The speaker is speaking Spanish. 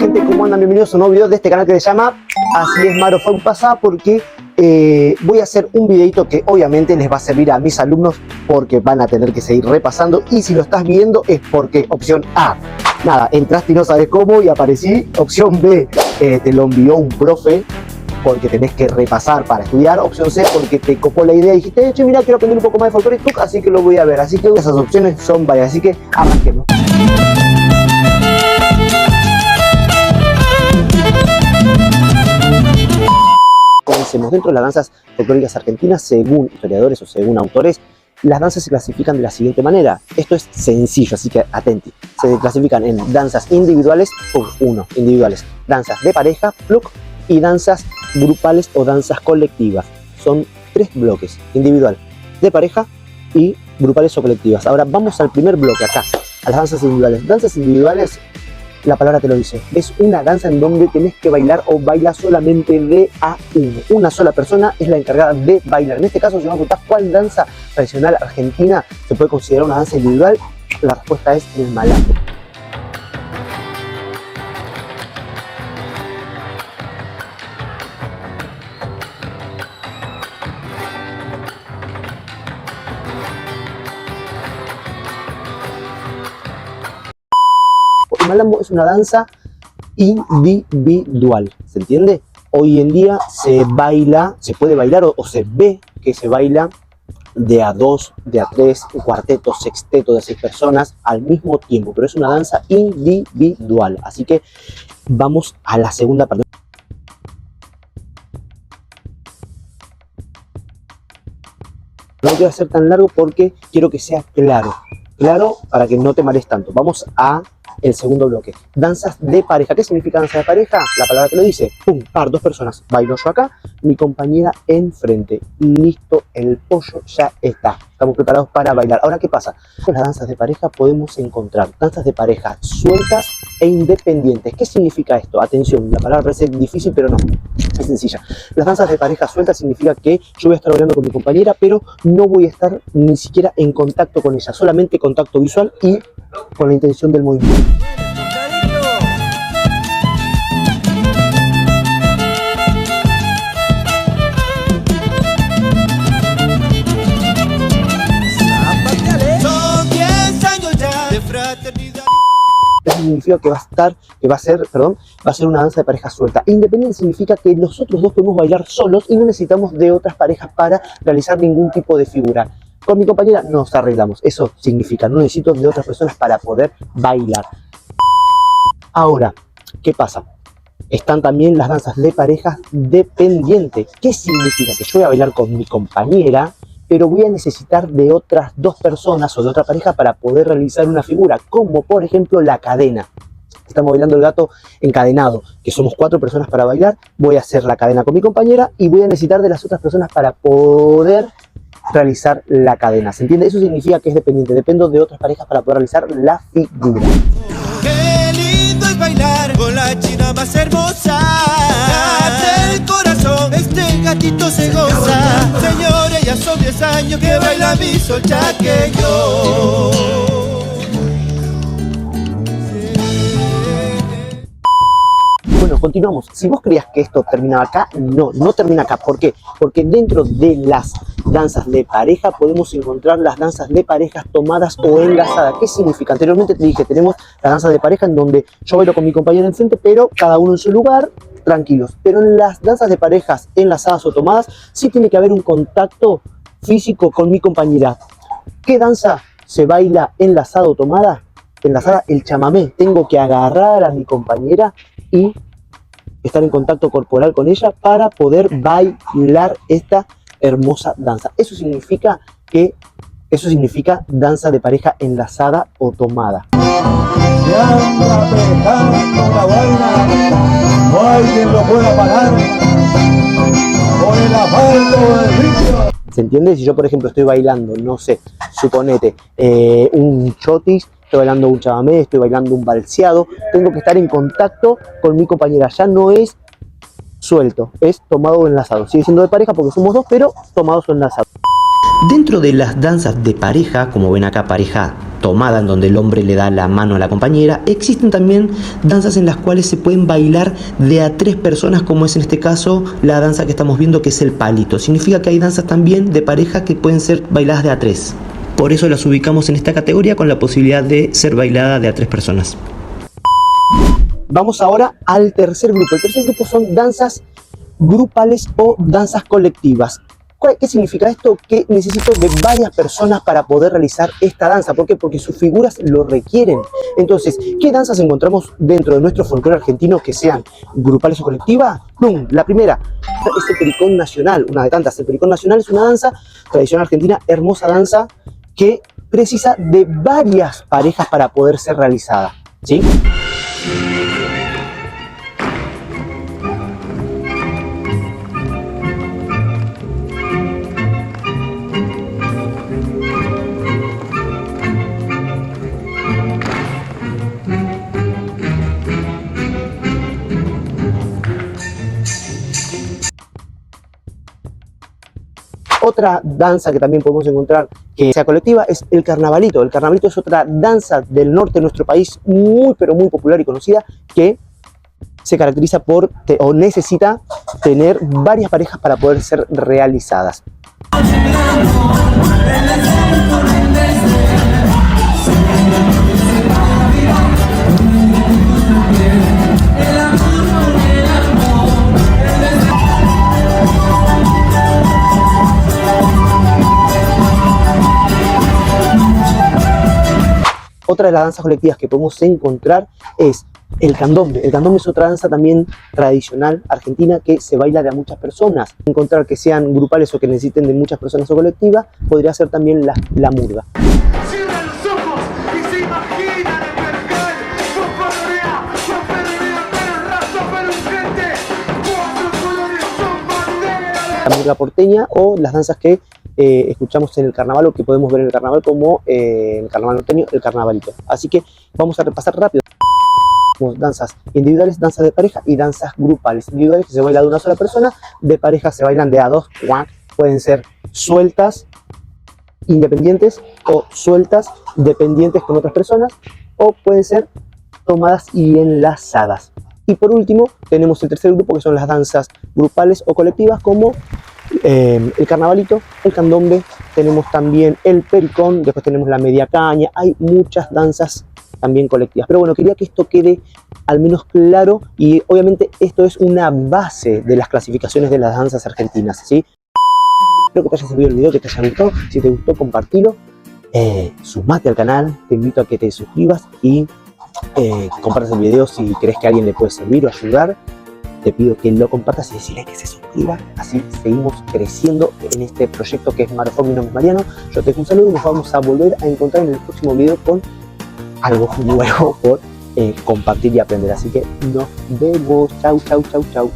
gente, ¿cómo andan? Bienvenidos a un nuevo video de este canal que se llama Así es Maro. Fue pasada porque voy a hacer un videito que obviamente les va a servir a mis alumnos porque van a tener que seguir repasando, y si lo estás viendo es porque opción A, nada, entraste y no sabes cómo y aparecí. Opción B, te lo envió un profe porque tenés que repasar para estudiar. Opción C, porque te copó la idea y dijiste, che, mira, quiero aprender un poco más de folclore, así que lo voy a ver. Así que esas opciones son varias, así que arranquemos. Comencemos. Dentro de las danzas folclóricas argentinas, según historiadores o según autores, las danzas se clasifican de la siguiente manera. Esto es sencillo, así que atenti. Se clasifican en danzas individuales, individuales, danzas de pareja, y danzas grupales o danzas colectivas. Son tres bloques: individual, de pareja y grupales o colectivas. Ahora vamos al primer bloque, acá, a las danzas individuales. Danzas individuales, la palabra te lo dice, es una danza en donde tenés que bailar o bailar solamente de a uno. Una sola persona es la encargada de bailar. En este caso, si me preguntás cuál danza tradicional argentina se puede considerar una danza individual, la respuesta es el malambo. El malambo es una danza individual, ¿se entiende? Hoy en día se puede bailar o se ve que se baila de a dos, de a tres, un cuarteto, sexteto de 6 personas al mismo tiempo, pero es una danza individual. Así que vamos a la segunda parte. No quiero hacer tan largo porque quiero que sea claro para que no te marees tanto. Vamos a el segundo bloque, danzas de pareja. ¿Qué significa danza de pareja? La palabra te lo dice. Pum, dos personas. Bailo yo acá, mi compañera enfrente. Listo, el pollo ya está. Estamos preparados para bailar. Ahora, ¿qué pasa? Con las danzas de pareja podemos encontrar danzas de pareja sueltas e independientes. ¿Qué significa esto? Atención, la palabra parece difícil, pero no, es sencilla. Las danzas de pareja sueltas significa que yo voy a estar bailando con mi compañera, pero no voy a estar ni siquiera en contacto con ella, solamente contacto visual y con la intención del movimiento. Eso significa que va a ser una danza de pareja suelta. Independiente significa que nosotros dos podemos bailar solos y no necesitamos de otras parejas para realizar ningún tipo de figura. Con mi compañera nos arreglamos. Eso significa, no necesito de otras personas para poder bailar. Ahora, ¿qué pasa? Están también las danzas de parejas dependientes. ¿Qué significa? Que yo voy a bailar con mi compañera, pero voy a necesitar de otras 2 personas o de otra pareja para poder realizar una figura, como por ejemplo la cadena. Estamos bailando el gato encadenado, que somos 4 personas para bailar. Voy a hacer la cadena con mi compañera y voy a necesitar de las otras personas para poder realizar la cadena. ¿Se entiende? Eso significa que es dependiente. Dependo de otras parejas para poder realizar la figura. Qué lindo es bailar con la china más hermosa. Del corazón este gatito se goza. Señores, ya son 10 años que baila mi sol chaqueño. Bueno, continuamos. Si vos creías que esto terminaba acá, no termina acá. ¿Por qué? Porque dentro de las danzas de pareja podemos encontrar las danzas de parejas tomadas o enlazadas. ¿Qué significa? Anteriormente te dije, tenemos la danza de pareja en donde yo bailo con mi compañero enfrente, pero cada uno en su lugar, tranquilos. Pero en las danzas de parejas enlazadas o tomadas, sí tiene que haber un contacto físico con mi compañera. ¿Qué danza se baila enlazada o tomada? Enlazada, el chamamé. Tengo que agarrar a mi compañera y estar en contacto corporal con ella para poder bailar esta hermosa danza. Eso significa danza de pareja enlazada o tomada. No hay quien lo pueda parar por el asfalto del río. ¿Se entiende? Si yo, por ejemplo, estoy bailando, no sé, suponete, un chotis, estoy bailando un chamamé, estoy bailando un balseado, tengo que estar en contacto con mi compañera. Ya no es suelto, es tomado o enlazado. Sigue siendo de pareja porque somos 2, pero tomados o enlazados. Dentro de las danzas de pareja, como ven acá, pareja tomada, en donde el hombre le da la mano a la compañera, existen también danzas en las cuales se pueden bailar de a 3 personas, como es en este caso la danza que estamos viendo, que es el palito. Significa que hay danzas también de pareja que pueden ser bailadas de a 3. Por eso las ubicamos en esta categoría con la posibilidad de ser bailada de a 3 personas. Vamos ahora al tercer grupo. El tercer grupo son danzas grupales o danzas colectivas. ¿Qué significa esto? Que necesito de varias personas para poder realizar esta danza. ¿Por qué? Porque sus figuras lo requieren. Entonces, ¿qué danzas encontramos dentro de nuestro folclore argentino que sean grupales o colectivas? ¡Pum! La primera es el pericón nacional, una de tantas. El pericón nacional es una danza tradicional argentina, hermosa danza que precisa de varias parejas para poder ser realizada, ¿sí? Otra danza que también podemos encontrar que sea colectiva es el carnavalito. El carnavalito es otra danza del norte de nuestro país muy pero muy popular y conocida que se caracteriza por o necesita tener varias parejas para poder ser realizadas. Otra de las danzas colectivas que podemos encontrar es el candombe. El candombe es otra danza también tradicional argentina que se baila de a muchas personas. Encontrar que sean grupales o que necesiten de muchas personas o colectivas podría ser también la murga. Cierra los ojos y se imaginan el percal. La murga porteña o las danzas que escuchamos en el carnaval o que podemos ver en el carnaval como el carnaval norteño, el carnavalito. Así que vamos a repasar rápido. Danzas individuales, danzas de pareja y danzas grupales. Individuales que se baila de una sola persona, de pareja se bailan de a 2, pueden ser sueltas, independientes o sueltas, dependientes con otras personas, o pueden ser tomadas y enlazadas. Y por último tenemos el tercer grupo que son las danzas grupales o colectivas como el carnavalito, el candombe, tenemos también el pericón, después tenemos la media caña, hay muchas danzas también colectivas. Pero bueno, quería que esto quede al menos claro y obviamente esto es una base de las clasificaciones de las danzas argentinas, ¿sí? Espero que te haya servido el video, que te haya gustado. Si te gustó, compartilo, sumate al canal, te invito a que te suscribas y compartas el video si crees que a alguien le puede servir o ayudar. Te pido que lo compartas y decirle que se suscriba, así seguimos creciendo en este proyecto que es Marofón. Mi nombre es Mariano, yo te dejo un saludo y nos vamos a volver a encontrar en el próximo video con algo nuevo por compartir y aprender. Así que nos vemos, chau, chau, chau, chau.